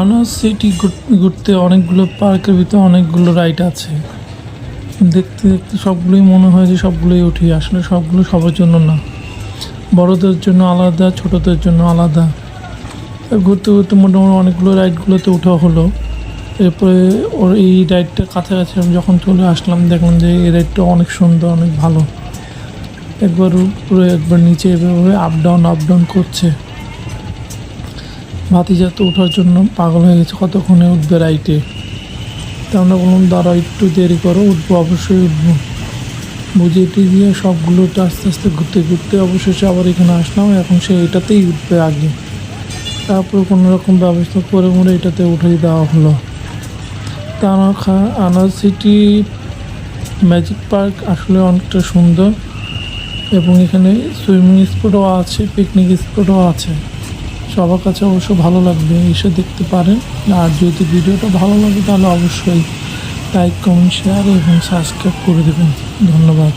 আনারস সিটি ঘুরতে অনেকগুলো পার্কের ভিতরে অনেকগুলো রাইড আছে। দেখতে দেখতে সবগুলোই মনে হয় যে সবগুলোই উঠি, আসলে সবগুলো সবার জন্য না, বড়দের জন্য আলাদা, ছোটদের জন্য আলাদা। ঘুরতে ঘুরতে মোটামুটি অনেকগুলো রাইডগুলোতে ওঠা হলো। এরপরে ওর এই রাইডটা কাছাকাছি আমি যখন চলে আসলাম, দেখলাম যে এই রাইডটা অনেক সুন্দর, অনেক ভালো। একবার উপরে একবার নিচে এভাবে আপ ডাউন করছে। ভাতিজা তো ওঠার জন্য পাগল হয়ে গেছে, কতক্ষণে উঠবে রাইটে। তা আমরা বললাম দাঁড়াও একটু দেরি করো, উঠবো, অবশ্যই উঠবো। বুঝিয়ে দিয়ে সবগুলোতে আস্তে আস্তে ঘুরতে ঘুরতে অবশেষে আবার এখানে আসলাম। এখন সে এটাতেই উঠবে আগে। তারপর কোনো রকম ব্যবস্থা করে মরে এটাতে উঠিয়ে দেওয়া হলো। আনার সিটি ম্যাজিক পার্ক আসলে অনেকটা সুন্দর, এবং এখানে সুইমিং স্পটও আছে, পিকনিক স্পটও আছে। সবার কাছে অবশ্য ভালো লাগবে, এসে দেখতে পারেন। আর যদি ভিডিওটা ভালো লাগে তাহলে অবশ্যই লাইক, কমেন্ট, শেয়ার এবং সাবস্ক্রাইব করে দেবেন। ধন্যবাদ।